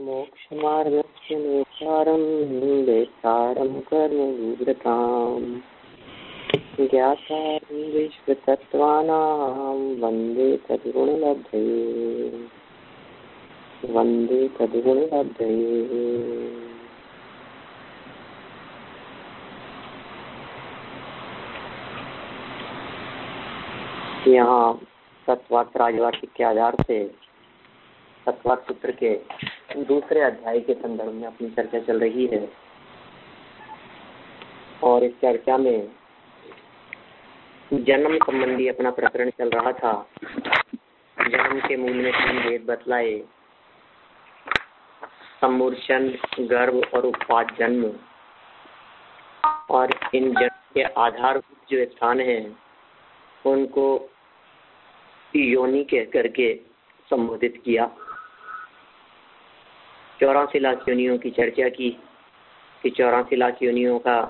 मोक्षमार्गस्य नेतारं वेत्तारं कर्मविवृताम् ज्ञातारं विश्वतत्त्वानां वन्दे तद्गुणलब्धये। यहाँ तत्वार्थ राजवार्तिक के आधार से तत्वार्थ सूत्र के दूसरे अध्याय के संदर्भ में अपनी चर्चा चल रही है और इस चर्चा में जन्म संबंधी अपना प्रकरण चल रहा था। जन्म के मूल में 3 भेद बतलाए, सम्मूर्छन, गर्भ और उत्पाद जन्म, और इन जन्म के आधारभूत जो स्थान है उनको योनि कह करके संबोधित किया। 84 लाख योनियों की चर्चा की कि 84 लाख योनियों का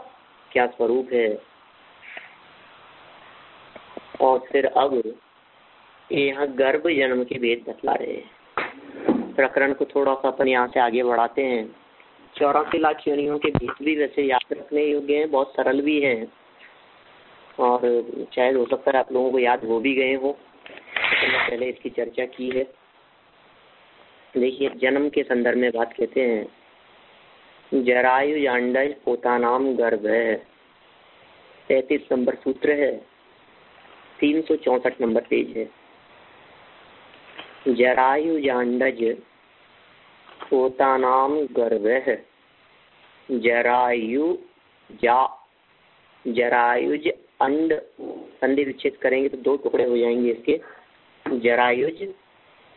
क्या स्वरूप है, और फिर अब यहाँ गर्भ जन्म के भेद बतला रहे हैं। प्रकरण को थोड़ा सा अपन यहाँ से आगे बढ़ाते हैं। 84 लाख योनियों के भेद भी वैसे याद रखने योग्य हैं, बहुत सरल भी हैं, और शायद हो सकता है आप लोगों को याद हो भी गए हो, तो मैं पहले इसकी चर्चा की है। देखिए, जन्म के संदर्भ में बात कहते हैं, जरायु जांडज पोतानाम गर्भ है। 33 नंबर सूत्र है, 364 नंबर पेज है। जरायु जांडज पोतानाम गर्भ है। जरायुज अंड, संधि विच्छेद करेंगे तो 2 टुकड़े हो जाएंगे इसके। जरायुज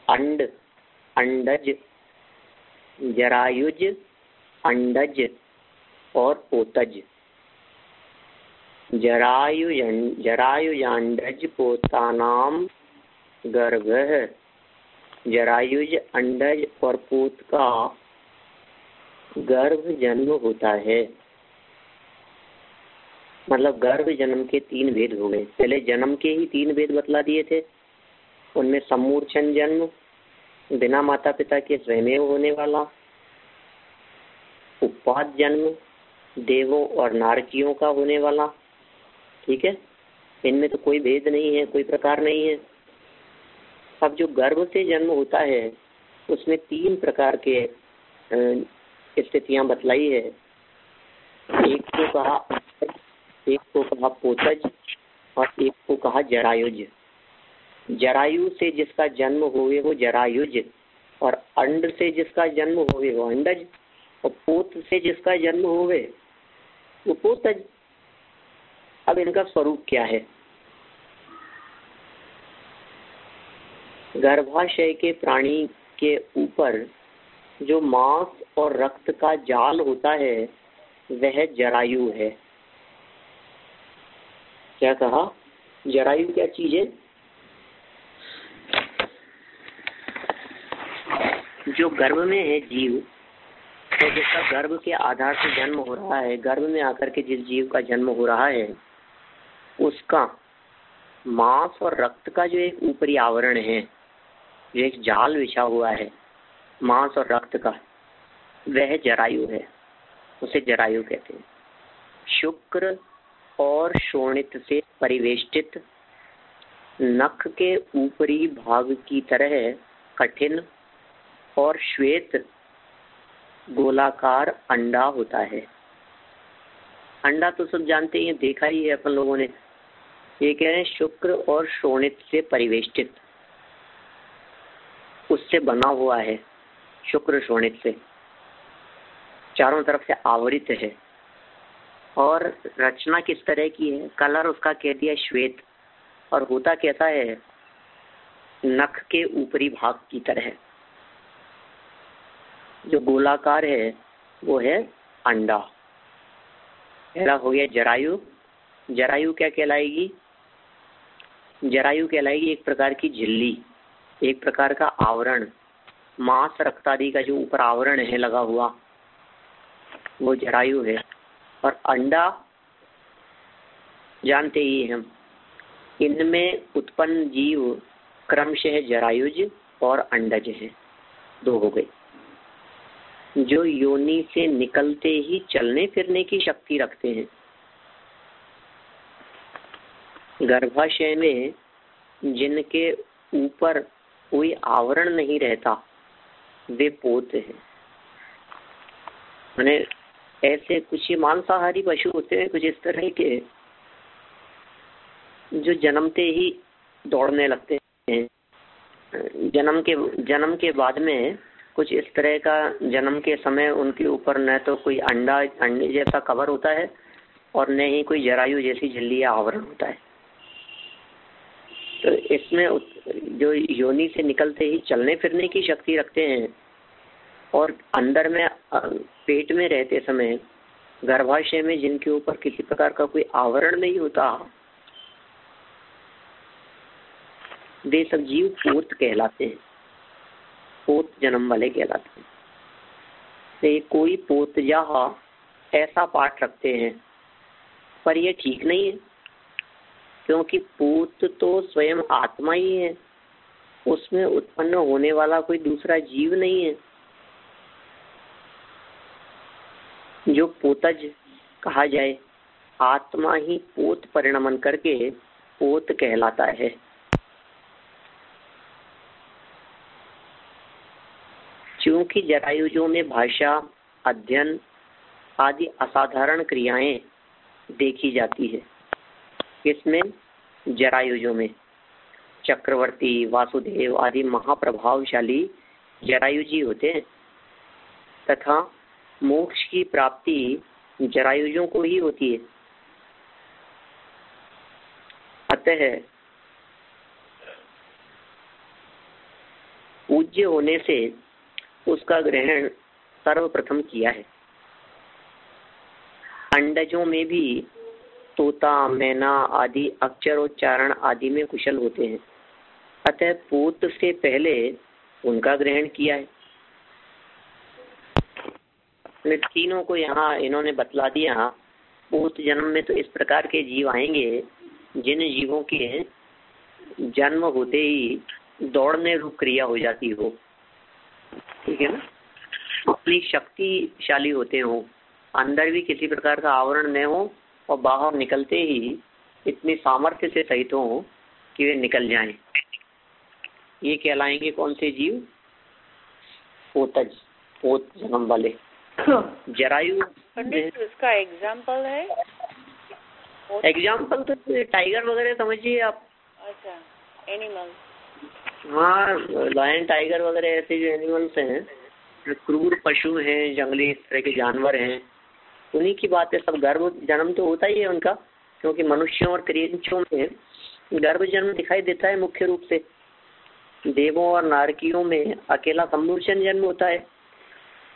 अंड, अंडज, जरायुज अंडज और पोतज। जरायुजांडज पोतानाम गर्भ है। जरायुज अंडज और पोत का गर्भ जन्म होता है। मतलब गर्भ जन्म के 3 भेद हो गए। पहले जन्म के ही 3 भेद बतला दिए थे। उनमें सम्मूर्छन जन्म, बिना माता पिता के स्वयं होने वाला, उत्पाद जन्म, देवों और नारकियों का होने वाला। ठीक है, इनमें तो कोई भेद नहीं है, कोई प्रकार नहीं है। अब जो गर्भ से जन्म होता है उसमें 3 प्रकार के स्थितियां बतलाई है। एक को कहा पोतज और एक को कहा जरायुज। जरायु से जिसका जन्म होवे वो जरायुज, और अंड से जिसका जन्म होवे वो अंडज, और पोत से जिसका जन्म होवे वो पोतज। अब इनका स्वरूप क्या है? गर्भाशय के प्राणी के ऊपर जो मांस और रक्त का जाल होता है वह जरायु है। क्या कहा? जरायु क्या चीज है? जो गर्भ में है जीव, तो जिसका गर्भ के आधार से जन्म हो रहा है, गर्भ में आकर के जिस जीव का जन्म हो रहा है उसका मांस और रक्त का जो एक ऊपरी आवरण है, जो एक जाल बिछा हुआ है मांस और रक्त का, वह जरायु है। उसे जरायु कहते हैं। शुक्र और शोणित से परिवेष्टित नख के ऊपरी भाग की तरह कठिन और श्वेत गोलाकार अंडा होता है। अंडा तो सब जानते ही हैं, देखा ही है अपन लोगों ने। ये कह रहे हैं शुक्र और शोणित से परिवेष्टित, उससे बना हुआ है। शुक्र शोणित से चारों तरफ से आवृत है। और रचना किस तरह की है? कलर उसका कह दिया श्वेत, और होता कैसा है? नख के ऊपरी भाग की तरह। जो गोलाकार है वो है अंडा। पहला हो गया जरायु। जरायु क्या कहलाएगी? जरायु कहलाएगी एक प्रकार की झिल्ली, एक प्रकार का आवरण। मांस रक्त आदि का जो ऊपर आवरण है लगा हुआ वो जरायु है। और अंडा जानते ही हम, इनमें उत्पन्न जीव क्रमशः जरायुज और अंडज है। 2 हो गए। जो योनि से निकलते ही चलने फिरने की शक्ति रखते हैं। गर्भाशय में जिनके ऊपर कोई आवरण नहीं रहता वे पोत हैं। माने ऐसे कुछ ही मांसाहारी पशु होते हैं, कुछ इस तरह के जो जन्मते ही दौड़ने लगते हैं। जन्म के बाद में कुछ इस तरह का जन्म के समय उनके ऊपर न तो कोई अंडे जैसा कवर होता है और न ही कोई जरायु जैसी झिल्ली या आवरण होता है। तो इसमें जो योनि से निकलते ही चलने फिरने की शक्ति रखते हैं और अंदर में पेट में रहते समय गर्भाशय में जिनके ऊपर किसी प्रकार का कोई आवरण नहीं होता वे सब जीव पोत कहलाते हैं, पोत जन्म वाले कहलाते हैं। तो कोई पोतजा ऐसा पाठ रखते हैं, पर यह ठीक नहीं है, क्योंकि पोत तो स्वयं आत्मा ही है, उसमें उत्पन्न होने वाला कोई दूसरा जीव नहीं है। जो पोतज कहा जाए, आत्मा ही पोत परिणमन करके पोत कहलाता है। क्योंकि जरायुजों में भाषा, अध्ययन आदि असाधारण क्रियाएं देखी जाती है। इसमें जरायुजों में चक्रवर्ती, वासुदेव आदि महाप्रभावशाली जरायुजी होते हैं तथा मोक्ष की प्राप्ति जरायुजों को ही होती है। अतः पूज्य होने से उसका ग्रहण सर्वप्रथम किया है। अंडजों में भी तोता, मैना आदि अक्षरोच्चारण आदि में कुशल होते हैं, अतः पोत से पहले उनका ग्रहण किया है। तीनों को यहाँ इन्होंने बतला दिया। पोत जन्म में तो इस प्रकार के जीव आएंगे जिन जीवों के जन्म होते ही दौड़ने रूप क्रिया हो जाती हो, ठीक है ना, अपनी शक्तिशाली होते हो, अंदर भी किसी प्रकार का आवरण न हो और बाहर निकलते ही इतनी सामर्थ्य से सहित हो कि वे निकल जाएं। ये कहलाएंगे कौन से जीव? पोतज, पोत जन्म वाले। जरायु इसका एग्जाम्पल है? एग्जाम्पल तो टाइगर वगैरह समझिए आप। अच्छा, एनिमल। हाँ, लायन, टाइगर वगैरह ऐसे जो एनिमल्स हैं, क्रूर पशु हैं, जंगली इस तरह के जानवर हैं, उन्हीं की बात है। सब गर्भ जन्म तो होता ही है उनका, क्योंकि मनुष्यों और तिर्यंचों में गर्भ जन्म दिखाई देता है मुख्य रूप से। देवों और नारकियों में अकेला सम्मूर्छन जन्म होता है,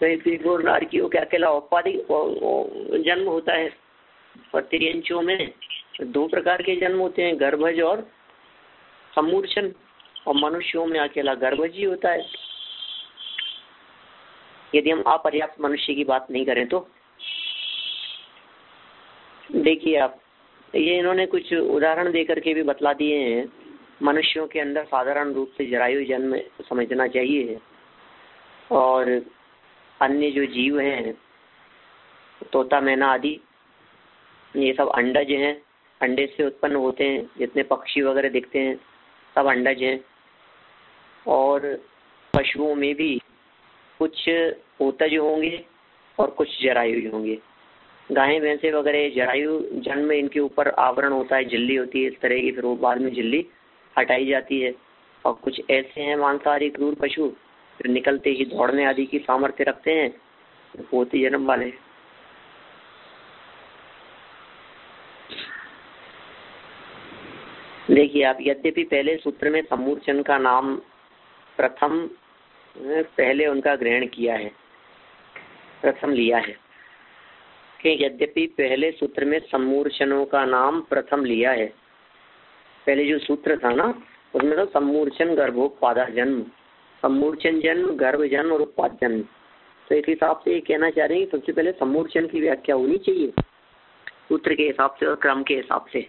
देवों और नारकियों के अकेला औपाधिक जन्म होता है। और तिर्यंचों में दो प्रकार के जन्म होते हैं, गर्भज और सम्मूर्छन, और मनुष्यों में अकेला गर्भज ही होता है, यदि हम अपर्याप्त मनुष्य की बात नहीं करें तो। देखिए आप, ये इन्होंने कुछ उदाहरण देकर के भी बतला दिए हैं। मनुष्यों के अंदर साधारण रूप से जरायु जन्म समझना चाहिए, और अन्य जो जीव हैं, तोता, मैना आदि, ये सब अंडज हैं, अंडे से उत्पन्न होते हैं। जितने पक्षी वगैरह दिखते हैं सब अंडज हैं। और पशुओं में भी कुछ पोतज होंगे और कुछ जरायु होंगे। गायें, भैंसे वगैरह जरायु जन्म में इनके ऊपर आवरण होता है, झिल्ली होती है इस तरह की, फिर वो बाद में झिल्ली हटाई जाती है। और कुछ ऐसे हैं मांसाहारी क्रूर पशु, फिर निकलते ही दौड़ने आदि की सामर्थ्य रखते हैं, पोती जन्म वाले। देखिए आप, यद्यपि पहले सूत्र में सम्मूर्छन का नाम प्रथम, पहले उनका ग्रहण किया है, प्रथम लिया है। यद्यपि पहले सूत्र में सम्मूर्छनों का नाम प्रथम लिया है। पहले जो सूत्र था ना, उसमें तो सम्मूर्छन गर्भोत्पादा जन्म, सम्मूर्छन जन्म, गर्भ जन्म और उत्पाद जन्म। तो एक हिसाब से ये कहना चाह रहे हैं सबसे पहले सम्मूर्छन की व्याख्या होनी चाहिए सूत्र के हिसाब से और क्रम के हिसाब से।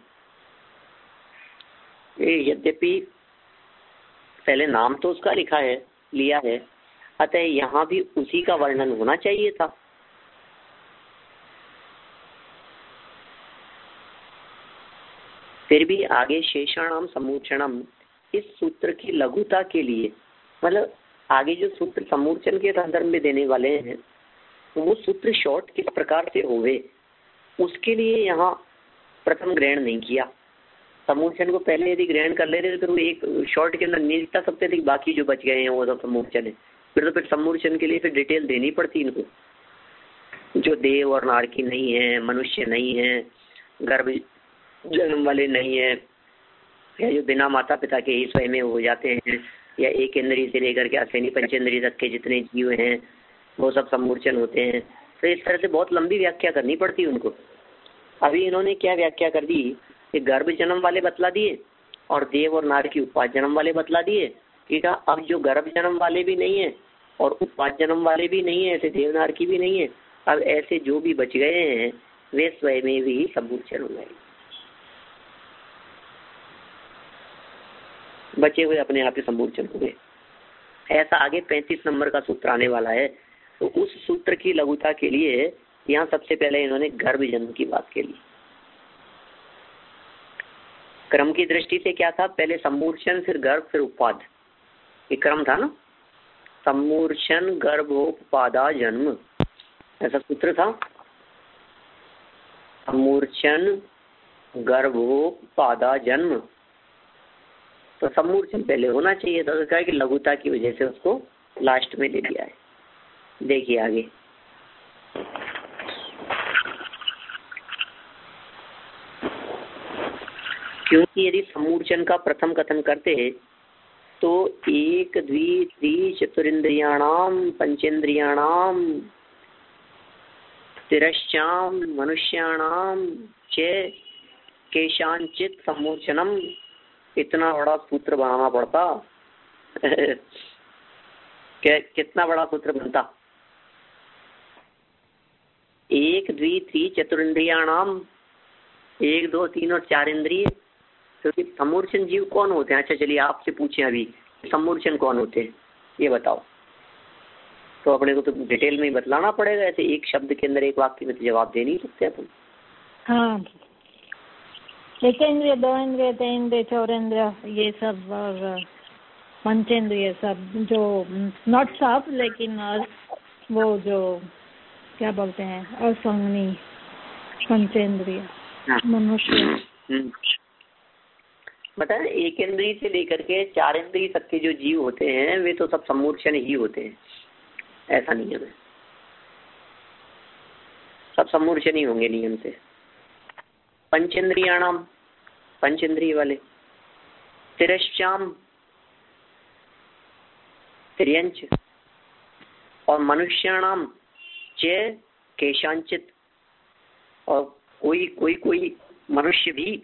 यद्यपि पहले नाम तो उसका लिखा है, लिया है, अतः यहाँ भी उसी का वर्णन होना चाहिए था। फिर भी आगे शेषाणाम समूर्छनम, इस सूत्र की लघुता के लिए, मतलब आगे जो सूत्र समूर्छन के संदर्भ में देने वाले हैं वो सूत्र शॉर्ट किस प्रकार से होवे उसके लिए यहाँ प्रथम ग्रहण नहीं किया। समूर्छन को पहले यदि ग्रहण कर ले रहे तो वो एक शॉर्ट के अंदर नहीं लिखता सकते थे, बाकी जो बच गए हैं वो सब समूर्छन है। फिर समूर्छन के लिए फिर डिटेल देनी पड़ती इनको, जो देव और नारकी नहीं है, मनुष्य नहीं है, गर्भ जन्म वाले नहीं है, या जो बिना माता पिता के ही स्वयं में हो जाते हैं, या एक इंद्रिय से लेकर के अश्विनी पंचेंद्रिय तक के जितने जीव हैं वो सब समूर्छन होते हैं। तो इस तरह से बहुत लंबी व्याख्या करनी पड़ती है उनको। अभी इन्होंने क्या व्याख्या कर दी कि गर्भ जन्म वाले बतला दिए और देव और नार की उपाद जन्म वाले बतला दिए। ठीक है, अब जो गर्भ जन्म वाले भी नहीं है और उपाद जन्म वाले भी नहीं है, ऐसे देवनार की भी नहीं है, अब ऐसे जो भी बच गए हैं वे स्वयं में भी समूर्छन हो गए, बचे हुए अपने आप ही समूर्छन हुए। ऐसा आगे 35 नंबर का सूत्र आने वाला है। तो उस सूत्र की लघुता के लिए यहाँ सबसे पहले इन्होंने गर्भ जन्म की बात के लिए, क्रम की दृष्टि से क्या था, पहले समूर्छन फिर गर्भ फिर उपाद, ये क्रम था ना, समूर्छन गर्भोपादा जन्म, ऐसा सूत्र था। समूर्छन गर्भोपादा जन्म, तो समूर्छन पहले होना चाहिए था, तो क्या कि लघुता की वजह से उसको लास्ट में ले लिया है। देखिए आगे, क्योंकि यदि समूर्छन का प्रथम कथन करते तो एक द्वि त्रि चतुरिंद्रियाणाम पंचेंद्रियाणाम तिरश्चाम मनुष्याणाम च केशांचित समूर्छनम, इतना बड़ा सूत्र बनाना पड़ता। कितना बड़ा सूत्र बनता, एक द्वि त्रि चतुरिंद्रियाणाम, 1 2 3 और 4 इंद्रिय। तो समूर्छन जीव कौन होते हैं? अच्छा चलिए आपसे पूछें अभी, समूर्छन कौन होते हैं ये बताओ। तो अपने को तो डिटेल में बतलाना पड़ेगा, ऐसे एक शब्द के अंदर एक वाक्य में तो जवाब दे नहीं सकते अपन। हाँ, एक इंद्रिय, 2 इंद्रिय, 3 इंद्रिय, 4 इंद्रिय, ये सब, और पंचेंद्रिय सब, जो नॉट सब लेकिन वो जो क्या बोलते हैं असंगनी पंचेंद्रिय मनुष्य। बताए, एक इंद्रिय से लेकर के 4 इंद्रिय तक के जो जीव होते हैं वे तो सब समूर्छन ही होते हैं, ऐसा नियम है, सब समूर्छन ही होंगे नियम से। पंचेंद्रियाणाम, पंचेंद्रिय वाले, तिरश्चाम तिर्यंच, और मनुष्याणाम च केशांचित, और कोई मनुष्य भी।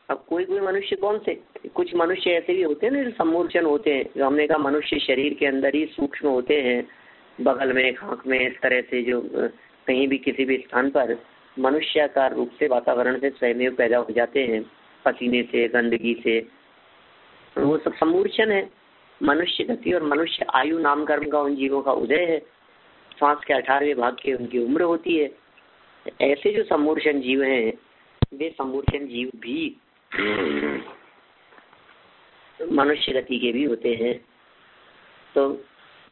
अब कोई मनुष्य कौन से, कुछ मनुष्य ऐसे भी होते हैं ना जो समूर्छन होते हैं, जो हमने कहा मनुष्य शरीर के अंदर ही सूक्ष्म होते हैं, बगल में खांक में, इस तरह से जो कहीं भी किसी भी स्थान पर मनुष्याकार रूप से वातावरण से स्वयं पैदा हो जाते हैं, पसीने से, गंदगी से, वो सब समूर्छन है। मनुष्य गति और मनुष्य आयु नाम कर्म का उन जीवों का उदय है, श्वास के 18वें भाग की उनकी उम्र होती है। ऐसे जो समूर्छन जीव हैं वे समूर्छन जीव भी मनुष्य गति के भी होते हैं। तो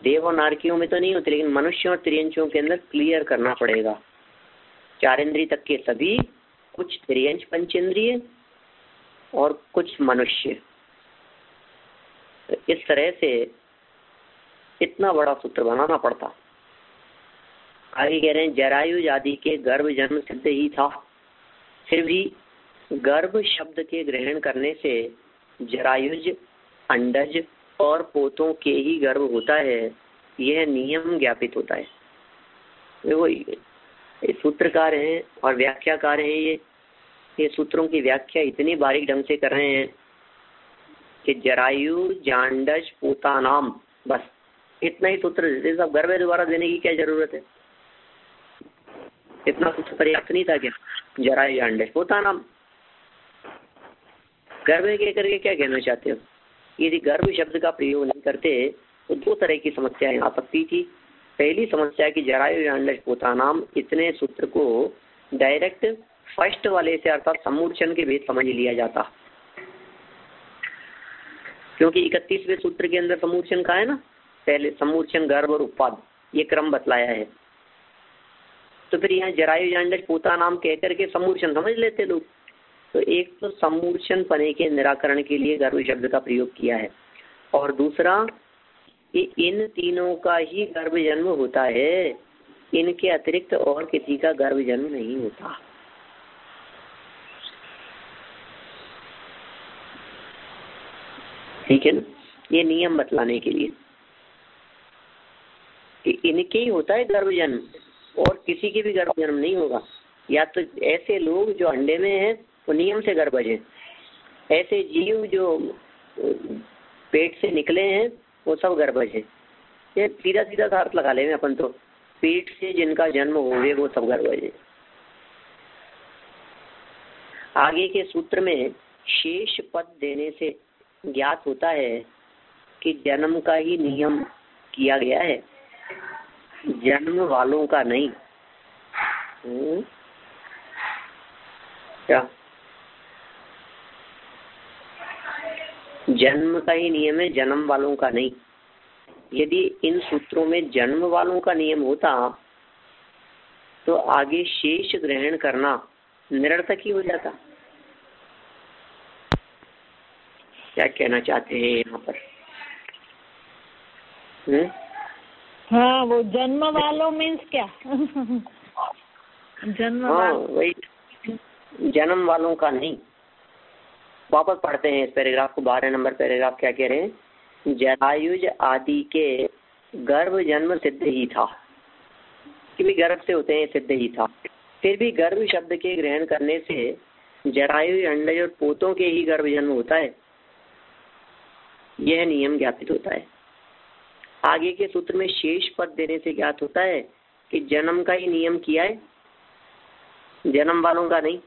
देव और नारकियों में तो नहीं होते, लेकिन मनुष्यों और त्रियंचों के अंदर क्लियर करना पड़ेगा। 4 इंद्रिय तक के सभी, कुछ त्रियंच पंचेंद्रिय और कुछ मनुष्य। तो इस तरह से इतना बड़ा सूत्र बनाना पड़ता। आगे कह रहे हैं जरायुज आदि के गर्भ जन्म सिद्ध ही था, फिर भी गर्भ शब्द के ग्रहण करने से जरायुज, अंडज और पोतों के ही गर्भ होता है, यह नियम ज्ञापित होता है। वो सूत्रकार हैं और व्याख्याकार हैं, ये सूत्रों की व्याख्या इतनी बारीक ढंग से कर रहे हैं कि जरायु, जांडज, पोता नाम, बस इतना ही सूत्र देते। सब गर्भ दोबारा देने की क्या जरूरत है, इतना सूत्र पर्याप्त नहीं था क्या? जरायु, जांडज, पोता नाम, गर्भ कह करके क्या कहना चाहते हो? यदि गर्भ शब्द का प्रयोग नहीं करते तो दो तरह की समस्याएं आ सकती थी। पहली समस्या की जरायु अंडज पोतानाम, इतने सूत्र को डायरेक्ट फर्स्ट वाले से अर्थात समूर्छन के भेद समझ लिया जाता, क्योंकि 31वें सूत्र के अंदर समूर्छन का है ना, पहले समूर्छन गर्भ और उत्पाद ये क्रम बतलाया है। तो फिर यहाँ जरायु अंडज पोतानाम कहकर के समूर्छन समझ लेते लोग। तो एक तो समूर्छन पने के निराकरण के लिए गर्भ शब्द का प्रयोग किया है, और दूसरा कि इन तीनों का ही गर्भ जन्म होता है, इनके अतिरिक्त और किसी का गर्भ जन्म नहीं होता। ठीक है ना, ये नियम बतलाने के लिए कि इनके ही होता है गर्भ जन्म, और किसी के भी गर्भ जन्म नहीं होगा। या तो ऐसे लोग जो अंडे में हैं वो नियम से गर्भज हैं, ऐसे जीव जो पेट से निकले हैं वो सब गर्भज है। ये सीधा सीधा अर्थ लगा लेंगे अपन तो, पेट से जिनका जन्म होवे वो सब गर्भज है। आगे के सूत्र में शेष पद देने से ज्ञात होता है कि जन्म का ही नियम किया गया है, जन्म वालों का नहीं। क्या जन्म का ही नियम है, जन्म वालों का नहीं। यदि इन सूत्रों में जन्म वालों का नियम होता तो आगे शेष ग्रहण करना निरर्थक ही हो जाता। क्या कहना चाहते हैं यहाँ पर? हाँ, वो जन्म वालों मीन्स क्या? जन्म वही जन्म वालों का नहीं। वापस पढ़ते हैं इस पैराग्राफ को, 12 नंबर पैराग्राफ क्या कह रहे हैं? जरायुज आदि के गर्भ जन्म सिद्ध ही था, कि भी गर्भ से होते हैं सिद्ध ही था। फिर भी गर्भ शब्द के ग्रहण करने से जरायु अंडज और पोतों के ही गर्भ जन्म होता है, यह नियम ज्ञापित होता है। आगे के सूत्र में शेष पद देने से ज्ञात होता है कि जन्म का ही नियम किया है, जन्म वालों का नहीं।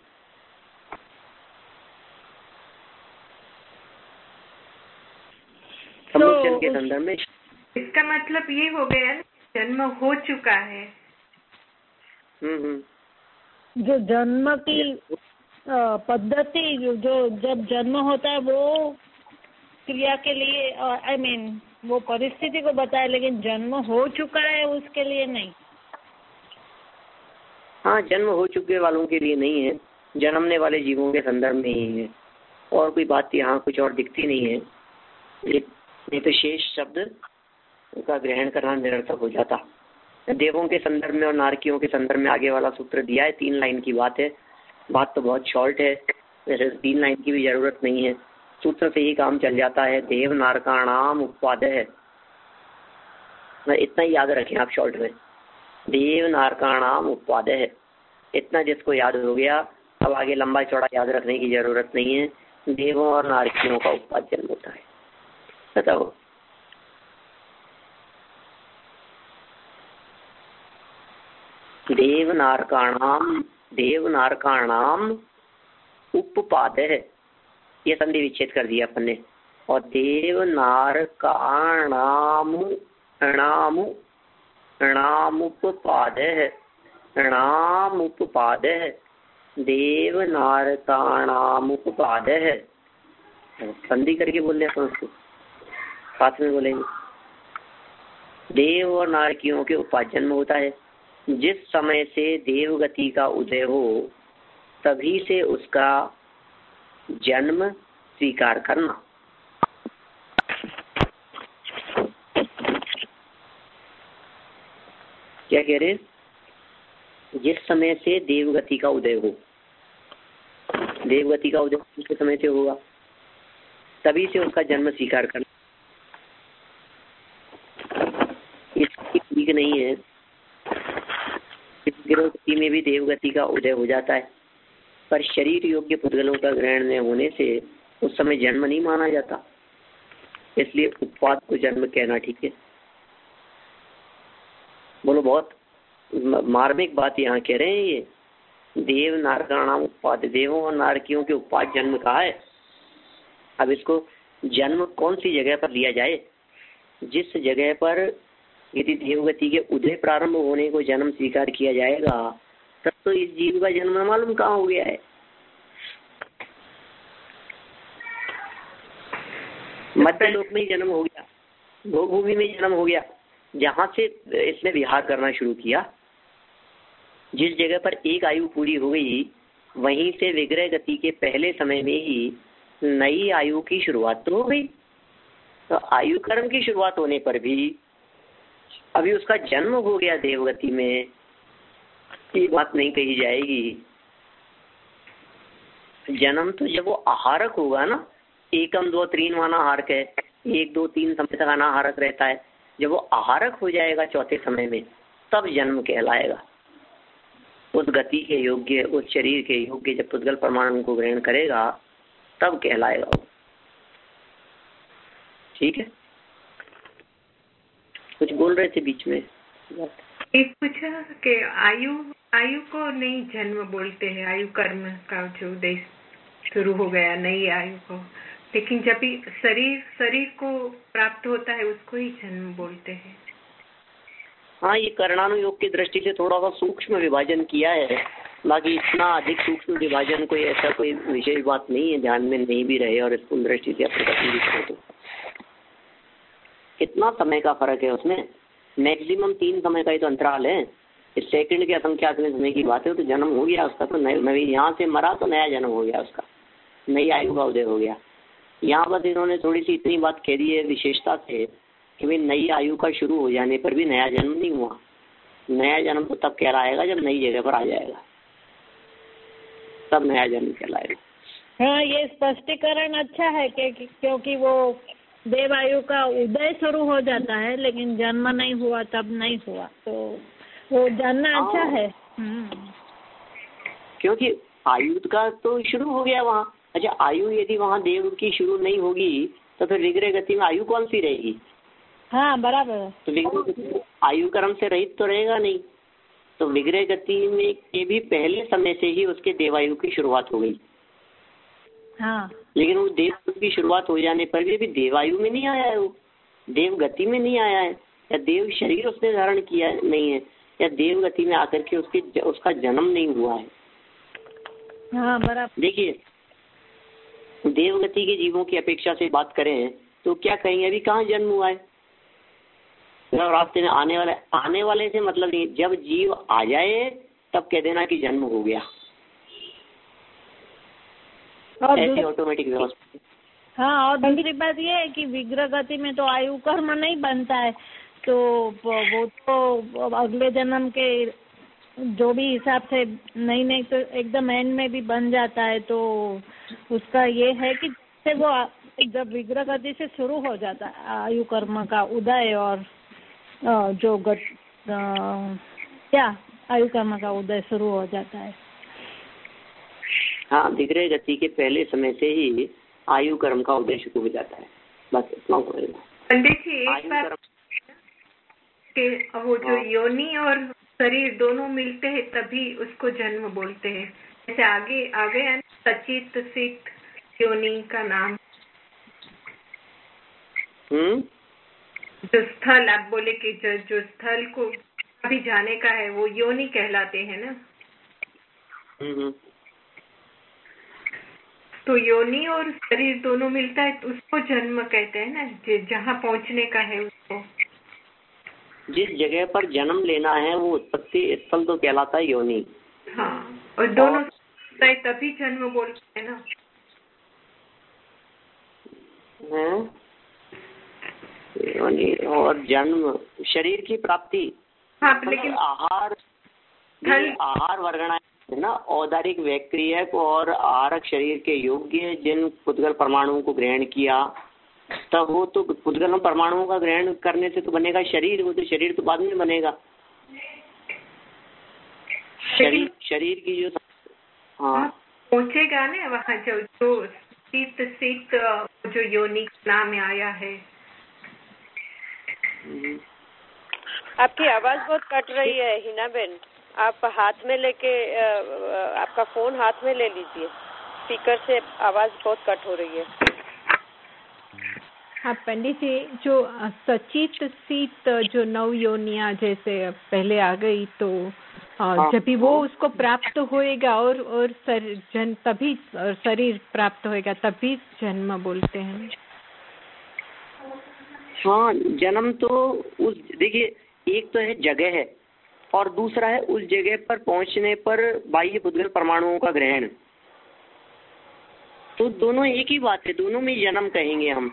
समूचन के संदर्भ में इसका मतलब ये हो गया जन्म हो चुका है। जो जन्म की पद्धति, जो जब जन्म होता है वो क्रिया के लिए, आई मीन वो परिस्थिति को बताया, लेकिन जन्म हो चुका है उसके लिए नहीं। हाँ, जन्म हो चुके वालों के लिए नहीं है, जन्मने वाले जीवों के संदर्भ में ही है। और कोई बात यहाँ कुछ और दिखती नहीं है, नहीं तो शेष शब्द का ग्रहण करना निरर्थक हो जाता। देवों के संदर्भ में और नारकियों के संदर्भ में आगे वाला सूत्र दिया है, 3 लाइन की बात है। बात तो बहुत शॉर्ट है, वैसे 3 लाइन की भी जरूरत नहीं है, सूत्र से ही काम चल जाता है। देव नारकाणाम उपपाद है, इतना ही याद रखें आप शॉर्ट में, देव नारकाणाम उपपाद है। इतना जिसको याद हो गया, अब आगे लंबा चौड़ा याद रखने की जरूरत नहीं है। देवों और नारकियों का उपपाद जन्म होता है। बताओ, देव नारकाणाम उपपाद है, ये संधि विच्छेद कर दिया अपन ने। और देव नारकाणाम उपपाद है, देव नारकाणाम उपपाद है। संधि करके बोल रहे उसको, साथ में बोलेंगे। देव और नारकियों के उपपाद जन्म होता है। जिस समय से देवगति का उदय हो तभी से उसका जन्म स्वीकार करना। क्या कह रहे? जिस समय से देवगति का उदय हो, देवगति का उदय किस समय से होगा, तभी से उसका जन्म स्वीकार करना। इसकी ठीक नहीं है, गिरोगति में भी देवगति का उदय हो जाता है, पर शरीर योग्य पुद्गलों का ग्रहण न होने से उस समय जन्म नहीं माना जाता, इसलिए उपपाद को जन्म कहना ठीक है। बोलो, बहुत मार्मिक बात यहाँ कह रहे हैं ये। देव नारकाणाम उपपाद, देवों और नारकियों के उपपाद जन्म कहा है। अब इसको जन्म कौन सी जगह पर लिया जाए, जिस जगह पर यदि देवगति के उदय प्रारंभ होने को जन्म स्वीकार किया जाएगा, तब तो इस जीव का जन्म मालूम कहाँ हो गया है। मध्यलोक में ही जन्म हो गया, भोगभूमि में जन्म हो गया, जहां से इसने विहार करना शुरू किया। जिस जगह पर एक आयु पूरी हो गई, वहीं से विग्रह गति के पहले समय में ही नई आयु की शुरुआत तो हो गई। तो आयु कर्म की शुरुआत होने पर भी अभी उसका जन्म हो गया देवगति में, ये बात नहीं कही जाएगी। जन्म तो जब वो आहारक होगा ना, एकम दो तीन वाना हारक है, 1 2 3 समय तक अनाहारक रहता है। जब वो आहारक हो जाएगा चौथे समय में, तब जन्म कहलाएगा। उस गति के योग्य, उस शरीर के योग्य जब पुद्गल परमाणु को ग्रहण करेगा, तब कहलाएगा वो। ठीक है, कुछ बोल रहे थे बीच में। एक पूछा कि आयु को नहीं जन्म बोलते हैं, आयु कर्म का जो उदय शुरू हो गया नई आयु को, लेकिन जब भी शरीर को प्राप्त होता है उसको ही जन्म बोलते हैं। हाँ, ये कर्णानुयोग की दृष्टि से थोड़ा सा सूक्ष्म विभाजन किया है, बाकी इतना अधिक सूक्ष्म विभाजन कोई ऐसा कोई विशेष बात नहीं है, ध्यान में नहीं भी रहे और इस दृष्टि से अपने तो कितना समय का फर्क है उसमें, मैक्सिमम 3 समय का ही तो अंतराल है। इस सेकंड के असंख्यात समय की बात है, तो जन्म हो गया उसका, तो नई यहाँ से मरा तो नया जन्म हो गया उसका, नई आयु का उदय हो गया। यहाँ बस इन्होंने थोड़ी सी इतनी बात कह दी है विशेषता से कि भाई नई आयु का शुरू हो जाने पर भी नया जन्म नहीं हुआ। नया जन्म तो तब कहलाएगा जब नई जगह पर आ जाएगा, तब नया जन्म कहलाएगा। हाँ, ये स्पष्टीकरण अच्छा है क्योंकि वो देवायु का उदय शुरू हो जाता है, लेकिन जन्म नहीं हुआ तब नहीं हुआ, तो वो जानना अच्छा है। क्योंकि आयु का तो शुरू हो गया वहाँ। अच्छा, आयु यदि वहाँ देव की शुरू नहीं होगी तो फिर विग्रह गति में आयु कौन सी रहेगी? हाँ, बराबर। तो विग्रह आयु कर्म से रहित तो रहेगा नहीं, तो विग्रह गति में के भी पहले समय से ही उसके देवायु की शुरुआत हो गई। हाँ, लेकिन वो देव की शुरुआत हो जाने पर भी अभी देवायु में नहीं आया है, वो देव गति में नहीं आया है, या देव शरीर उसने धारण किया नहीं है, या देव गति में आकर के उसका जन्म नहीं हुआ है। हाँ, बराबर। देखिए, देवगति के जीवों की अपेक्षा से बात करें तो क्या कहेंगे अभी कहाँ जन्म हुआ है? रास्ते में आने वाले से मतलब नहीं, जब जीव आ जाए तब कह देना कि जन्म हो गया, और ऐसी ऑटोमेटिक व्यवस्था। हाँ, और दूसरी बात ये है कि विग्रह गति में तो आयु कर्म नहीं बनता है, तो वो तो अगले जन्म के जो भी हिसाब से नहीं तो एकदम एंड में भी बन जाता है। तो उसका ये है कि वो जब विग्रह गति से शुरू हो जाता है आयु कर्म का उदय, और जो क्या आयु कर्म का उदय शुरू हो जाता है। हाँ, विग्रह गति के पहले समय से ही आयु कर्म का उदय शुरू हो जाता है, बस इतना होगा। पंडित जी, एक बात कि वो जो योनि और शरीर दोनों मिलते हैं तभी उसको जन्म बोलते हैं। जैसे आगे है सचित सित योनि का नाम, जो स्थल आप बोले कि जो स्थल को अभी जाने का है वो योनि कहलाते हैं ना। तो योनि और शरीर दोनों मिलता है तो उसको जन्म कहते हैं ना, जहाँ पहुँचने का है उसको। जिस जगह पर जन्म लेना है वो उत्पत्ति स्थल तो कहलाता है योनि। हाँ, और दोनों तभी जन्म बोलते हैं ना। योनि और जन्म, शरीर की प्राप्ति। हाँ, लेकिन आहार वर्गणा है ना, औदारिक वैक्रियक और आहारक शरीर के योग्य जिन पुद्गल परमाणुओं को ग्रहण किया, तब वो तो पुद्गल परमाणुओं का ग्रहण करने से तो बनेगा शरीर, वो तो शरीर तो बाद में बनेगा। शरीर की जो पहुंचेगा ना वहाँ जो शीत जो योनि नाम में आया है। आपकी आवाज बहुत कट रही है हिना बेन, आप हाथ में लेके आपका फोन हाथ में ले लीजिए, स्पीकर से आवाज बहुत कट हो रही है। हाँ पंडित जी, जो सचित सीत जो 9 योनियां जैसे पहले आ गई, तो जब भी वो उसको प्राप्त होएगा और तभी शरीर प्राप्त होएगा तभी जन्म बोलते हैं। हाँ, जन्म तो उस, देखिए, एक तो है जगह है और दूसरा है उस जगह पर पहुंचने पर बाह्य पुद्गल परमाणुओं का ग्रहण। तो दोनों एक ही बात है, दोनों में जन्म कहेंगे हम।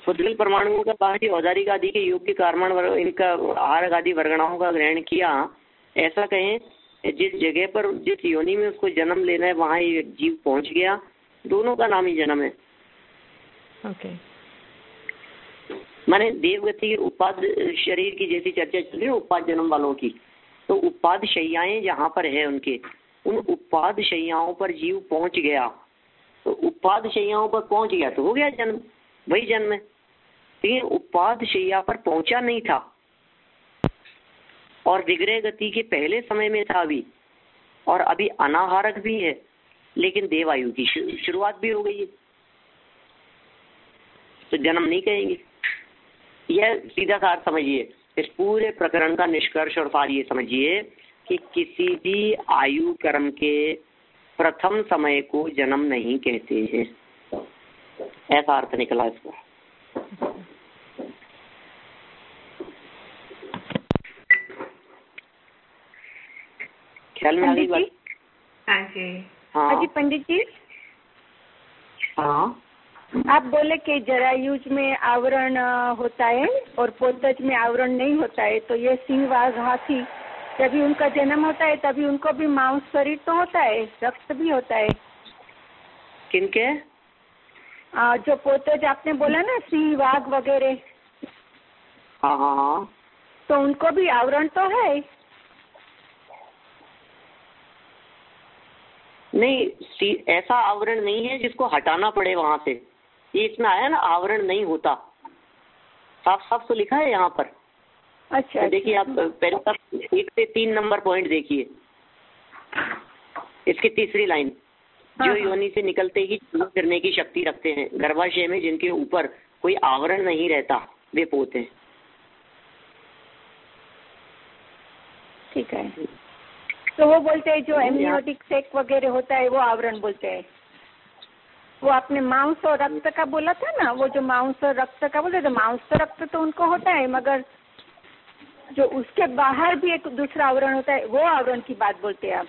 पुद्गल परमाणुओं का बाहरी औदारिक आदि के योग के कारण इनका आहार आदि वर्गणाओं का ग्रहण किया, ऐसा कहें, जिस जगह पर जिस योनि में उसको जन्म लेना है वहां ये जीव पहुंच गया, दोनों का नाम ही जन्म है। ओके। माने देवगति उपाद शरीर की जैसी चर्चा चल रही है उपाद जन्म वालों की, तो उपाद शैयाएं जहाँ पर है उनके, उन उपाद शैयाओं पर जीव पहुंच गया, तो उपाद शैयाओं पर पहुंच गया तो हो गया जन्म, वही जन्म है। लेकिन उपाद शैया पर पहुंचा नहीं था और विग्रह गति के पहले समय में था अभी, और अभी अनाहारक भी है, लेकिन देवायु की शुरुआत भी हो गई है, तो जन्म नहीं कहेंगे। यह सीधा सार समझिए, इस पूरे प्रकरण का निष्कर्ष और सार ये समझिए कि किसी भी आयु कर्म के प्रथम समय को जन्म नहीं कहते हैं, ऐसा अर्थ निकला इसका। ख्याल में आ गई बात? हाँ जी। हाँ जी पंडित जी। हाँ, आप बोले कि जरायुज में आवरण होता है और पोतज में आवरण नहीं होता है, तो ये सिंह वाघ हाथी जब उनका जन्म होता है तभी उनको भी मांस शरीर तो होता है, रक्त भी होता है। किनके? जो पोतज आपने बोला ना, सिंह वाघ वगैरह। हाँ हाँ हाँ, तो उनको भी आवरण तो है? नहीं, ऐसा आवरण नहीं है जिसको हटाना पड़े वहां से। ये इसमें आया ना, आवरण नहीं होता, साफ साफ तो लिखा है यहाँ पर। अच्छा, तो देखिए, आप पहले 1 से 3 नंबर पॉइंट देखिए, इसकी तीसरी लाइन, जो योनि से निकलते ही करने की शक्ति रखते हैं, गर्भाशय में जिनके ऊपर कोई आवरण नहीं रहता वे पोत हैं। ठीक है। तो वो बोलते हैं जो एमनियोटिक सेक वगैरह होता है वो आवरण बोलते हैं। वो आपने मांस और रक्त का बोला था ना, वो जो मांस और रक्त का बोले, तो मांस और रक्त तो उनको होता है, मगर जो उसके बाहर भी एक दूसरा आवरण होता है, वो आवरण की बात बोलते हैं आप।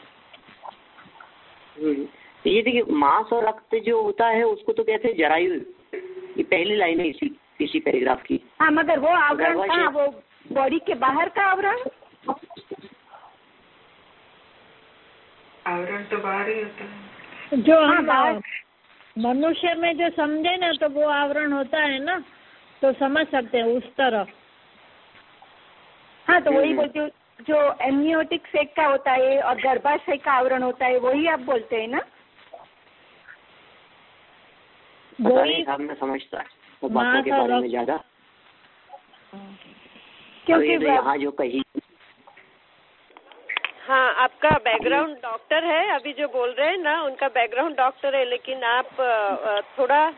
ये देखिए, मांस और रक्त जो होता है उसको तो कहते हैं जरायु। ये पहली लाइन है इसी पैराग्राफ की। हाँ, मगर वो आवरण कहाँ, वो बॉडी के बाहर का आवरण? आवरण तो बाहर ही होता है। जो हम मनुष्य में जो समझे ना, तो वो आवरण होता है ना, तो समझ सकते हैं उस तरह। हाँ, तो वही बोलती हूँ, जो एमनियोटिक सेक का होता है और गर्भाशय का आवरण होता है, वही आप बोलते हैं ना? वही मैं समझता है बातों के बारे में ज्यादा, क्योंकि यहाँ जो कही। हाँ, आपका बैकग्राउंड डॉक्टर है, अभी जो बोल रहे हैं ना उनका बैकग्राउंड डॉक्टर है, लेकिन आप थोड़ा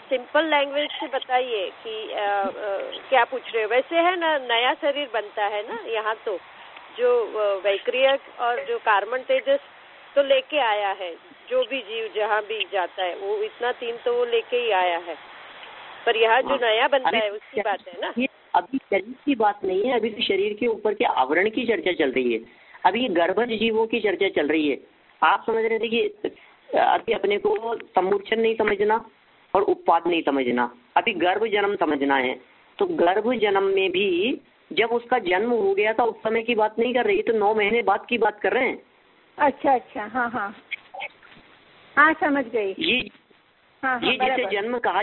सिंपल लैंग्वेज से बताइए कि क्या पूछ रहे हो। वैसे है ना, नया शरीर बनता है ना यहाँ, तो जो वैक्रिय और जो कार्बन तेजस तो लेके आया है, जो भी जीव जहाँ भी जाता है वो इतना 3 तो वो लेके ही आया है, पर यहाँ जो नया बनता है उसकी बात है ना। अभी शरीर की बात नहीं है, अभी तो शरीर के ऊपर के आवरण की चर्चा चल रही है, अभी गर्भज जीवों की चर्चा चल रही है। आप समझ रहे, देखिए, अभी अपने को सम्मूर्छन नहीं समझना और उत्पाद नहीं समझना, अभी गर्भ जन्म समझना है। तो गर्भ जन्म में भी जब उसका जन्म हो गया था उस समय की बात नहीं कर रही, तो 9 महीने बाद की बात कर रहे हैं। अच्छा अच्छा, हाँ हाँ हाँ, समझ गई। ये जिसे जन्म कहा,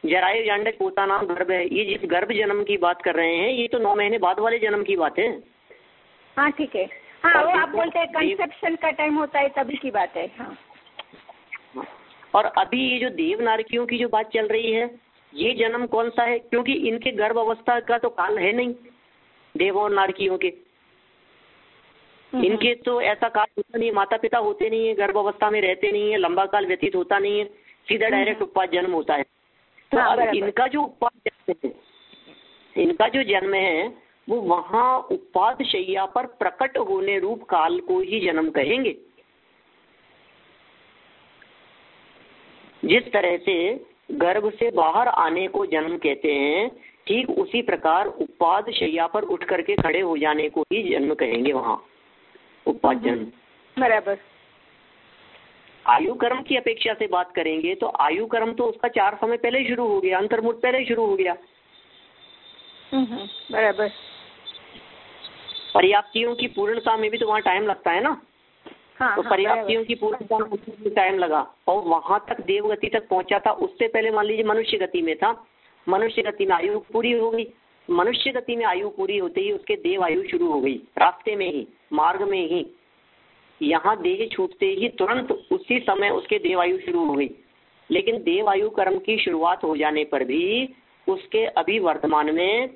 जरायु जांडक पोता नाम गर्भ है, ये जिस गर्भ जन्म की बात कर रहे हैं, ये तो 9 महीने बाद वाले जन्म की बात है। हाँ ठीक है। हाँ, वो आप बोलते हैं कंसेप्शन का टाइम होता है तभी की बात है। हाँ, और अभी ये जो देव नारकियों की जो बात चल रही है, ये जन्म कौन सा है, क्योंकि इनके गर्भ अवस्था का तो काल है नहीं, देव और नारकियों के। इनके तो ऐसा काल होता नहीं, माता पिता होते नहीं है, गर्भ अवस्था में रहते नहीं है, लंबा काल व्यतीत होता नहीं है, सीधा डायरेक्ट उत्पाद जन्म होता है। तो अब इनका जो उपाद जन्म है, इनका जो जन्म है वो वहां उपाद शैया पर प्रकट होने रूप काल को ही जन्म कहेंगे। जिस तरह से गर्भ से बाहर आने को जन्म कहते हैं, ठीक उसी प्रकार उपाद शैया पर उठ करके खड़े हो जाने को ही जन्म कहेंगे वहां, उपाद जन्म। बराबर। आयु कर्म की अपेक्षा से बात करेंगे तो आयु कर्म तो उसका 4 समय पहले ही शुरू हो गया, अंतर्मुख पहले ही शुरू हो गया। बराबर। पर्याप्तियों की पूर्णता में भी तो वहाँ टाइम लगता है ना। हाँ, तो पर्याप्तियों की पूर्णता में टाइम लगा और वहां तक देवगति तक पहुंचा था। उससे पहले मान लीजिए मनुष्य गति में था, मनुष्य गति में आयु पूरी हो गई, मनुष्य गति में आयु पूरी होते ही उसके देव आयु शुरू हो गई, रास्ते में ही, मार्ग में ही। यहाँ देह छूटते ही तुरंत उसी समय उसके देवायु शुरू हो गई। लेकिन देवायु कर्म की शुरुआत हो जाने पर भी उसके अभी वर्तमान में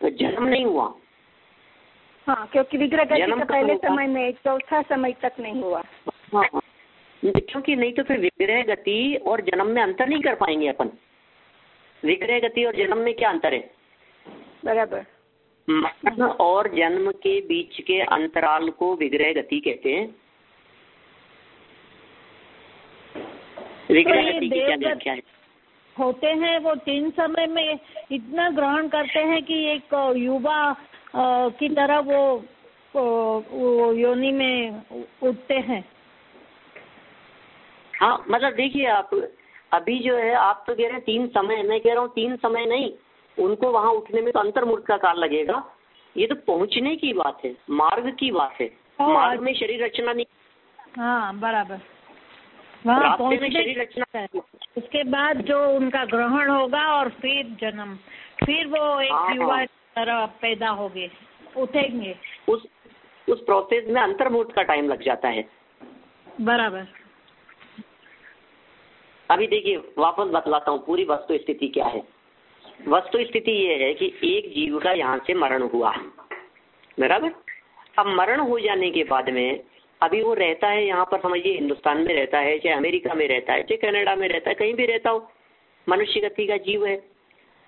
जन्म नहीं हुआ। हाँ, क्योंकि विग्रह गति का पहले समय में चौथा समय तक नहीं हुआ। हाँ, क्योंकि नहीं तो फिर विग्रह गति और जन्म में अंतर नहीं कर पाएंगे अपन। विग्रह गति और जन्म में क्या अंतर है? बराबर। मरण और जन्म के बीच के अंतराल को विग्रह गति कहते हैं। विग्रह गति की क्या व्याख्या है? होते हैं वो 3 समय में इतना ग्रहण करते हैं कि एक युवा की तरह वो योनि में उठते हैं। हाँ, मतलब देखिए आप अभी जो है आप तो कह रहे हैं 3 समय, मैं कह रहा हूँ 3 समय नहीं, उनको वहां उठने में तो अंतर्मुख का काल लगेगा। ये तो पहुंचने की बात है, मार्ग की बात है। मार्ग में शरीर रचना नहीं। हाँ बराबर, वहाँ पहुंचने में शरीर रचना है। उसके बाद जो उनका ग्रहण होगा और फिर जन्म, फिर वो एक युवा तरह पैदा होंगे, उठेंगे। उस प्रोसेस में अंतर्मुख का टाइम लग जाता है। बराबर। अभी देखिए वापस बतलाता हूँ पूरी वस्तु स्थिति क्या है। वस्तु स्थिति ये है कि एक जीव का यहाँ से मरण हुआ, बराबर। अब मरण हो जाने के बाद में अभी वो रहता है यहाँ पर, समझिए हिंदुस्तान में रहता है, चाहे अमेरिका में रहता है, चाहे कनाडा में रहता है, कहीं भी रहता हो, मनुष्य गति का जीव है,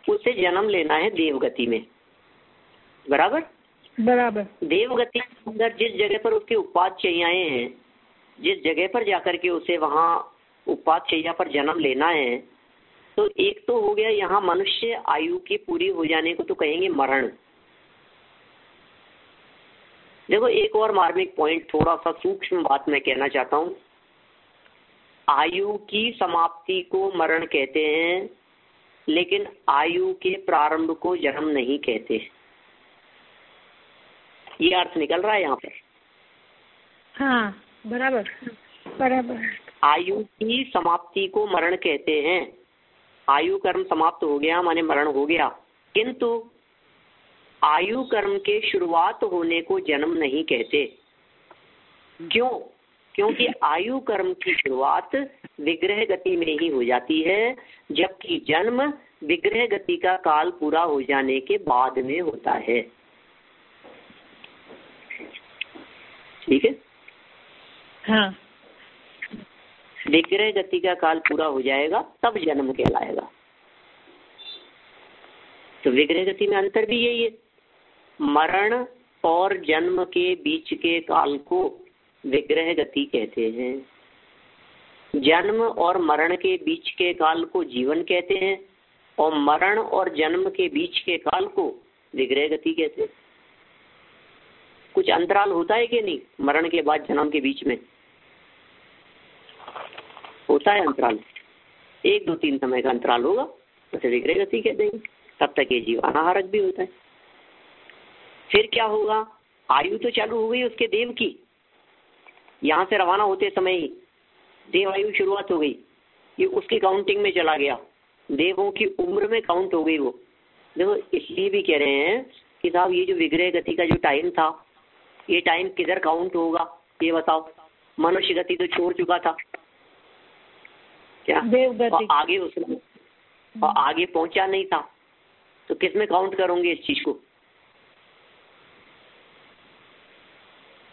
उसे जन्म लेना है देवगति में, बराबर। बराबर। देवगति के अंदर जिस जगह पर उसके उपाद चैयाएं हैं, जिस जगह पर जाकर के उसे वहाँ उपाद चैया पर जन्म लेना है, तो एक तो हो गया यहाँ मनुष्य आयु की पूरी हो जाने को तो कहेंगे मरण। देखो एक और मार्मिक पॉइंट, थोड़ा सा सूक्ष्म बात मैं कहना चाहता हूँ। आयु की समाप्ति को मरण कहते हैं, लेकिन आयु के प्रारंभ को जन्म नहीं कहते। ये अर्थ निकल रहा है यहाँ पर। हाँ बराबर बराबर। आयु की समाप्ति को मरण कहते हैं। आयु कर्म समाप्त हो गया माने मरण हो गया, किंतु आयु कर्म के शुरुआत होने को जन्म नहीं कहते। क्यों? क्योंकि आयु कर्म की शुरुआत विग्रह गति में ही हो जाती है, जबकि जन्म विग्रह गति का काल पूरा हो जाने के बाद में होता है। ठीक है। हाँ, विग्रह गति का काल पूरा हो जाएगा तब जन्म कहलाएगा। तो विग्रह गति में अंतर भी यही है, मरण और जन्म के बीच के काल को विग्रह गति कहते हैं। जन्म और मरण के बीच के काल को जीवन कहते हैं और मरण और जन्म के बीच के काल को विग्रह गति कहते हैं। कुछ अंतराल होता है कि नहीं? मरण के बाद जन्म के बीच में होता है अंतराल, 1, 2, 3 समय का अंतराल होगा, उसे विग्रह गति कह देंगे। तब तक ये जीव अनाहारक भी होता है। फिर क्या होगा? आयु तो चालू हो गई उसके देव की, यहाँ से रवाना होते समय ही देव आयु शुरुआत हो गई, ये उसकी काउंटिंग में चला गया, देवों की उम्र में काउंट हो गई वो। देखो इसलिए भी कह रहे हैं कि साहब ये जो विग्रह गति का जो टाइम था, ये टाइम किधर काउंट होगा ये बताओ। मनुष्य गति तो छोड़ चुका था क्या, और आगे उसमें और आगे पहुंचा नहीं था, तो किस में काउंट करोगे इस चीज को?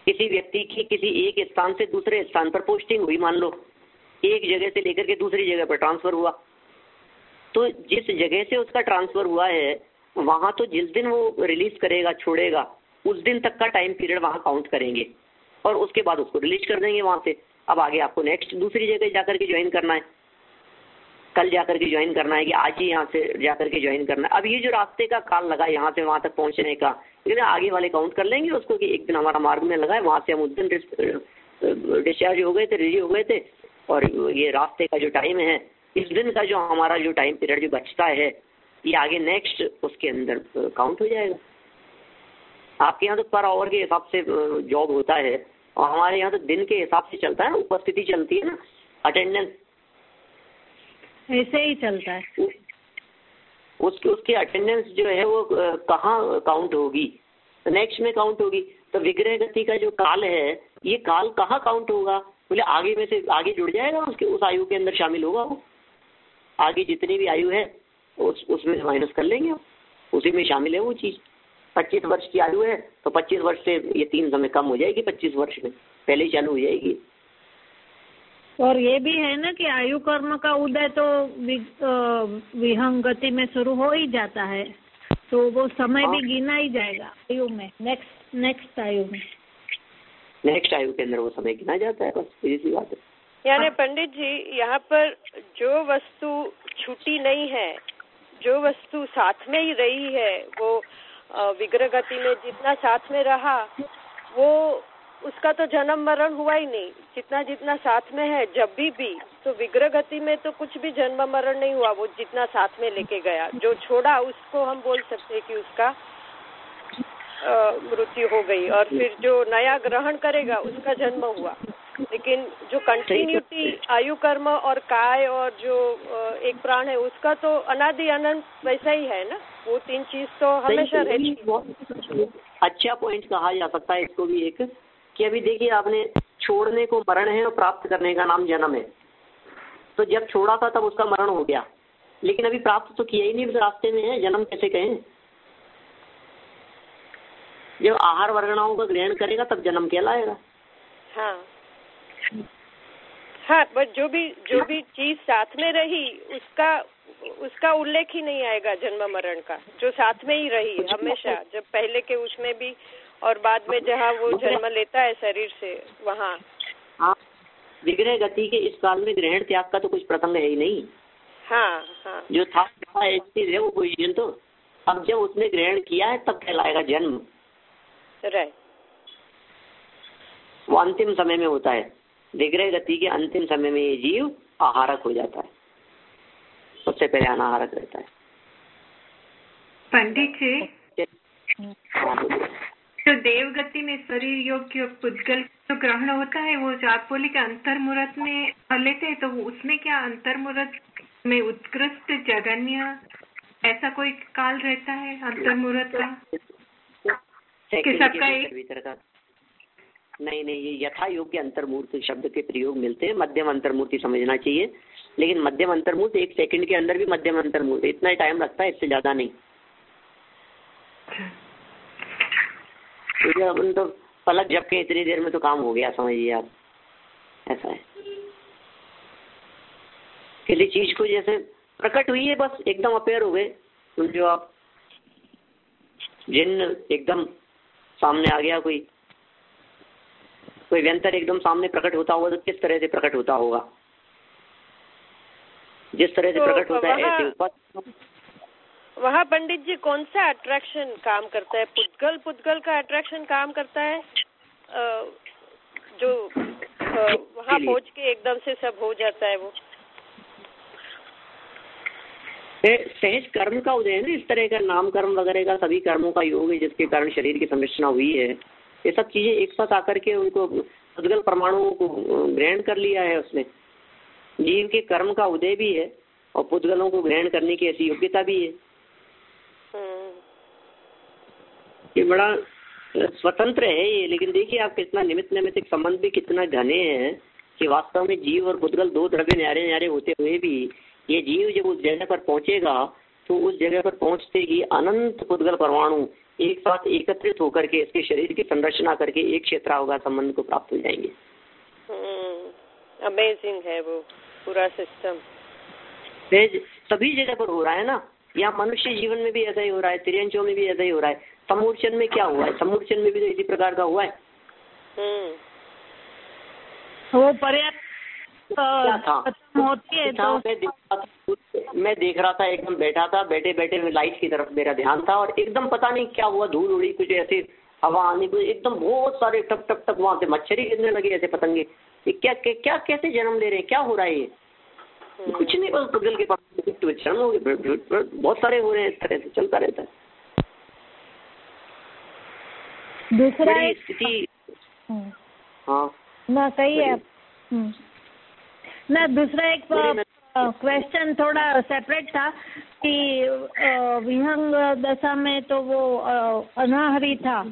किसी व्यक्ति की किसी एक स्थान से दूसरे स्थान पर पोस्टिंग हुई, मान लो एक जगह से लेकर के दूसरी जगह पर ट्रांसफर हुआ, तो जिस जगह से उसका ट्रांसफर हुआ है वहां तो जिस दिन वो रिलीज करेगा, छोड़ेगा, उस दिन तक का टाइम पीरियड वहां काउंट करेंगे और उसके बाद उसको रिलीज कर देंगे वहां से। अब आगे आपको नेक्स्ट दूसरी जगह जाकर के ज्वाइन करना है, कल जाकर के ज्वाइन करना है कि आज ही यहाँ से जाकर के ज्वाइन करना है। अब ये जो रास्ते का काल लगा यहाँ से वहां तक पहुंचने का, लेकिन आगे वाले काउंट कर लेंगे उसको कि एक दिन हमारा मार्ग में लगा है, वहां से हम उस दिन डिस्चार्ज हो गए थे, रिलीज हो गए थे, और ये रास्ते का जो टाइम है, इस दिन का जो हमारा जो टाइम पीरियड जो बचता है, ये आगे नेक्स्ट उसके अंदर काउंट हो जाएगा। आपके यहाँ तो पर आवर के हिसाब से जॉब होता है और हमारे यहाँ तो दिन के हिसाब से चलता है ना, उपस्थिति चलती है ना, अटेंडेंस ऐसे ही चलता है। उसकी अटेंडेंस जो है वो कहाँ काउंट होगी, नेक्स्ट में काउंट होगी। तो विग्रह गति का जो काल है, ये काल कहाँ काउंट होगा, बोले आगे में से आगे जुड़ जाएगा, उसके उस आयु के अंदर शामिल होगा वो। आगे जितनी भी आयु है उसमें माइनस कर लेंगे, उसी में शामिल है वो चीज़। 25 वर्ष की आयु है तो 25 वर्ष से ये 3 समय कम हो जाएगी, 25 वर्ष में पहले ही चालू हो जाएगी। और ये भी है ना कि आयु कर्म का उदय तो विहंग गति में शुरू हो ही जाता है, तो वो समय भी गिना ही जाएगा आयु में, नेक्स्ट आयु में, नेक्स्ट आयु के अंदर वो समय गिना जाता है, बस सीधी सी बात है। यानी पंडित जी यहाँ पर जो वस्तु छूटी नहीं है, जो वस्तु साथ में ही रही है, वो विग्रह गति में जितना साथ में रहा वो उसका तो जन्म मरण हुआ ही नहीं, जितना जितना साथ में है जब भी तो विग्रह गति में तो कुछ भी जन्म मरण नहीं हुआ, वो जितना साथ में लेके गया, जो छोड़ा उसको हम बोल सकते हैं कि उसका मृत्यु हो गई, और फिर जो नया ग्रहण करेगा उसका जन्म हुआ। लेकिन जो कंटिन्यूटी आयु कर्म और काय और जो एक प्राण है उसका तो अनादि अनंत वैसा ही है ना, वो 3 चीज तो हमेशा रहती है। अच्छा पॉइंट कहा जा सकता है इसको भी एक, कि अभी देखिए आपने छोड़ने को मरण है और प्राप्त करने का नाम जन्म है, तो जब छोड़ा था तब उसका मरण हो गया, लेकिन अभी प्राप्त तो किया ही नहीं, उस रास्ते में है, जन्म कैसे कहें। जब आहार वर्गणाओं का ग्रहण करेगा तब जन्म कहलाएगा। हाँ हाँ, बट जो भी चीज साथ में रही उसका उल्लेख ही नहीं आएगा जन्म मरण का, जो साथ में ही रही हमेशा, जब पहले के उसमें भी और बाद में जहाँ वो जन्म लेता है शरीर से वहाँ। हाँ, विग्रह गति के इस काल में ग्रहण त्याग का तो कुछ प्रसंग है ही नहीं। हाँ हाँ, जो था है वो पोजीशन, तो अब जब उसने ग्रहण किया है तब कहलाएगा जन्म। राइट, वो अंतिम समय में होता है, विग्रह गति के अंतिम समय में ये जीव आहारक हो जाता है, उससे पहले अनाहारक रहता है। पंडित जी, तो देवगति में शरीर योग्य पुद्गल जो ग्रहण होता है वो जो आप बोले कि अंतर्मुहूर्त में लेते हैं, तो उसमें क्या अंतर्मुहूर्त में उत्कृष्ट जगन्य ऐसा कोई काल रहता है अंतर्मुहूर्त का? सबका नहीं, ये यथा योग्य अंतर्मूर्ति शब्द के प्रयोग मिलते हैं, मध्यम अंतर्मूर्ति समझना चाहिए, लेकिन मध्यम अंतर्मूर्ति 1 सेकंड के अंदर भी मध्यम अंतर्मूर्ति, इतना ही टाइम लगता है, इससे ज्यादा नहीं। अपन तो पलक झपके इतनी देर में तो काम हो गया, समझिए आप, ऐसा है। किसी चीज को जैसे प्रकट हुई है, बस एकदम अपेयर हो गए, जो आप जिन एकदम सामने आ गया, कोई व्यंतर एकदम सामने प्रकट होता होगा तो किस तरह से प्रकट होता होगा, जिस तरह से प्रकट होता है ऐसे ऊपर। वहाँ पंडित जी कौन सा अट्रैक्शन काम करता है? पुद्गल का अट्रैक्शन काम करता है, जो वहाँ पहुँच के एकदम से सब हो जाता है, वो सहज कर्म का उदय है ना, इस तरह का नाम कर्म वगैरह का सभी कर्मों का योग है जिसके कारण शरीर की संरचना हुई है। ये सब चीजें एक साथ आकर के उनको पुद्गल परमाणुओं को ग्रहण कर लिया है उसने। जीव के कर्म का उदय भी है और पुद्गलों को ग्रहण करने की ऐसी योग्यता भी है। ये बड़ा स्वतंत्र है ये, लेकिन देखिए आप कितना निमित्त नैमित्तिक संबंध भी कितना घने हैं कि वास्तव में जीव और पुद्गल 2 द्रव्य न्यारे न्यारे होते हुए भी ये जीव जब उस जगह पर पहुंचेगा तो उस जगह पर पहुंचते ही अनंत पुद्गल परमाणु एक साथ एकत्रित होकर के इसके शरीर की संरचना करके एक क्षेत्रावगाह संबंध को प्राप्त हो जाएंगे। अमेजिंग है वो पूरा सिस्टम। सभी जगह पर हो रहा है ना। यहाँ मनुष्य जीवन में भी ऐसा ही हो रहा है, तिर्यंचों में भी ऐसा ही हो रहा है। समूर्चन में क्या हुआ है? समूर्चन में भी तो इसी प्रकार का हुआ है। वो पर्याप्त क्या था होती है तो मैं देख रहा था, एकदम बैठा था, बैठे बैठे लाइट की तरफ मेरा ध्यान था और एकदम पता नहीं क्या हुआ, धूल उड़ी, कुछ ऐसे हवा आने को, एकदम बहुत सारे टप टप टप वहां से मच्छर ही गिरने लगे, ऐसे पतंगे। ये क्या कैसे जन्म ले रहे हैं, क्या हो रहा है ये? कुछ नहीं, बस पुद्गल के पास जन्म हो गए, बहुत सारे हो रहे हैं, इस तरह से चलता रहता है। दूसरा स्थिति हाँ ना सही है ना। दूसरा एक क्वेश्चन थोड़ा सेपरेट था कि विहंग दशा में तो वो अनाहरी था,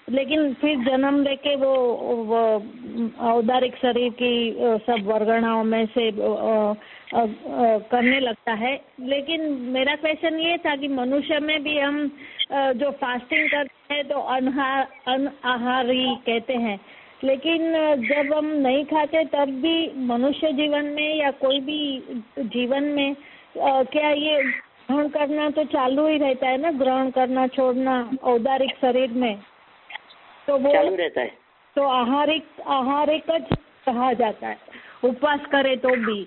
लेकिन फिर जन्म लेके वो औदारिक शरीर की सब वर्गणाओं में से करने लगता है। लेकिन मेरा क्वेश्चन ये था कि मनुष्य में भी हम जो फास्टिंग करते हैं तो अनाहारी कहते हैं, लेकिन जब हम नहीं खाते तब भी मनुष्य जीवन में या कोई भी जीवन में क्या ये ग्रहण करना तो चालू ही रहता है ना, ग्रहण करना छोड़ना औदारिक शरीर में तो वो चालू रहता है। तो आहारिक कहा जाता है, उपवास करे तो भी।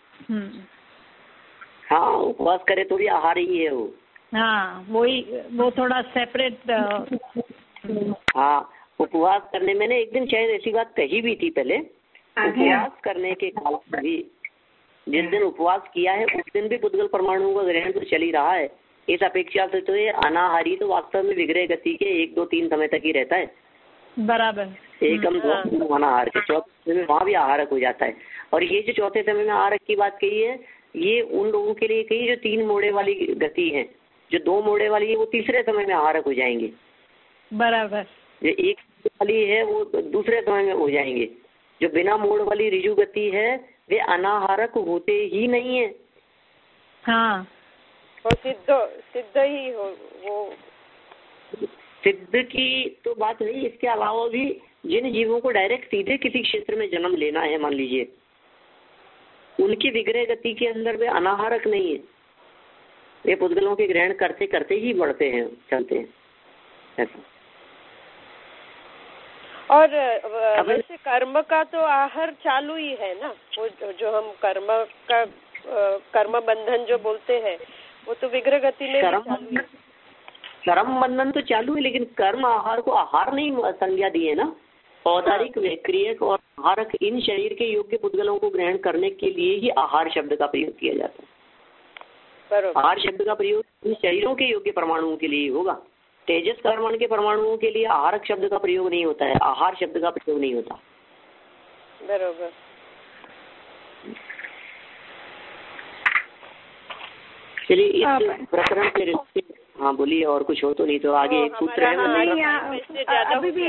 हाँ, उपवास करे तो भी आहार ही है वो। हाँ, वो थोड़ा सेपरेट। हाँ, उपवास करने, मैंने एक दिन शायद ऐसी बात कही भी थी पहले। उपवास करने के काल में भी, जिस दिन उपवास किया है उस दिन भी पुद्गल परमाणुओं का ग्रहण तो चल ही रहा है। इस अपेक्षा से तो ये अनाहारी तो वास्तव में विग्रह गति के 1, 2, 3 समय तक ही रहता है। बराबर। एकम दो अनाहार के चौथे समय में वहाँ भी आहारक हो जाता है। और ये जो चौथे समय में आहारक की बात कही है, ये उन लोगों के लिए कही जो 3 मोड़े वाली गति है। जो 2 मोड़े वाली है वो तीसरे समय में आहारक हो जाएंगे। बराबर। जो 1 वाली है वो दूसरे समय में हो जाएंगे। जो बिना मोड़ वाली ऋजु गति है वे अनाहारक होते ही नहीं है। हाँ, और सिद्ध ही हो वो। सिद्ध की तो बात नहीं, इसके अलावा भी जिन जीवों को डायरेक्ट सीधे किसी क्षेत्र में जन्म लेना है, मान लीजिए, उनकी विग्रह गति के अंदर वे अनाहारक नहीं है। वे पुद्गलों के ग्रहण करते करते ही बढ़ते हैं, चलते हैं ऐसा। और वैसे कर्म का तो आहार चालू ही है ना, वो जो हम कर्म बंधन जो बोलते हैं वो तो विग्रह गति में चालू है। कर्म बंधन तो चालू है, लेकिन कर्म आहार को आहार नहीं संज्ञा दी है ना। औदारिक, क्रियक और आहारक इन शरीर के योग्य पुद्गलों को ग्रहण करने के लिए ही आहार शब्द का प्रयोग किया जाता है। आहार शब्द का प्रयोग इन शरीरों के योग्य परमाणुओं के लिए होगा। तेजस कर्मण के परमाणुओं के लिए आहारक शब्द का प्रयोग नहीं होता है, आहार शब्द का प्रयोग नहीं होता। बरोबर। चलिए इस प्रकरण के रिश्ते, हाँ बोलिए, और कुछ हो तो नहीं तो आगे एक सूत्र है। अभी भी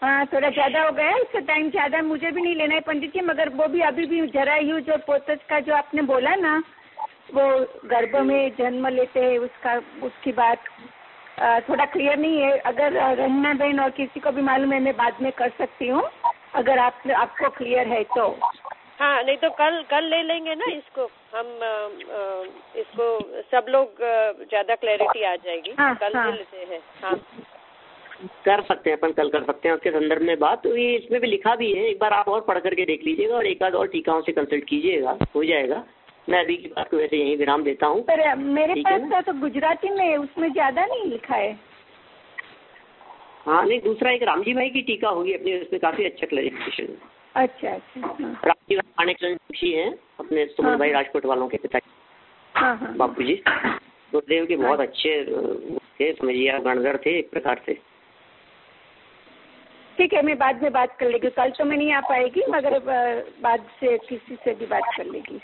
हाँ थोड़ा ज्यादा हो गया, इसका टाइम ज्यादा मुझे भी नहीं लेना है पंडित जी, मगर वो भी अभी भी जरायु और पोतज का जो आपने बोला ना, वो गर्भ में जन्म लेते हैं उसकी बात थोड़ा क्लियर नहीं है। अगर रहीना बहन और किसी को भी मालूम है मैं बाद में कर सकती हूँ, अगर आपको क्लियर है तो। हाँ, नहीं तो कल ले लेंगे ना इसको हम, इसको सब लोग ज्यादा क्लैरिटी आ जाएगी। कल ले लेते हैं। हाँ, कर सकते हैं, अपन कल कर सकते हैं उसके संदर्भ में बात। तो ये इसमें भी लिखा भी है, एक बार आप और पढ़ करके देख लीजिएगा और एक आध और टीकाओं से कंसल्ट कीजिएगा, हो जाएगा। मैं अभी की बात को वैसे यहीं विराम देता हूँ। पर मेरे पास तो गुजराती में उसमें ज्यादा नहीं लिखा है। हाँ नहीं, दूसरा एक रामजी भाई की टीका होगी अपनी, उसमें काफी अच्छा क्लैरिफिकेशन है। अच्छा। रामजी भाई माणिकचंद जोशी हैं, अपने सुमन भाई राजकोट वालों के पिता बापू जी, गुरुदेव के बहुत अच्छे थे, समझिए गणधर थे एक प्रकार से। ठीक है, मैं बाद में बात कर लेगी। कल तो मैं नहीं आ पाएगी, मगर बाद से किसी से भी बात कर लेगी।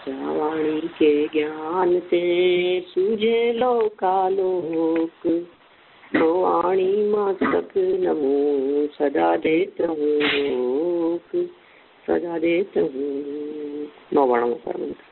वाणी के ज्ञान से सूझे लोकालोक, तो वाणी मस्तक नमो सदा देत हूँ, सदा देत हूँ। 9 वर्णों पर मंत्र।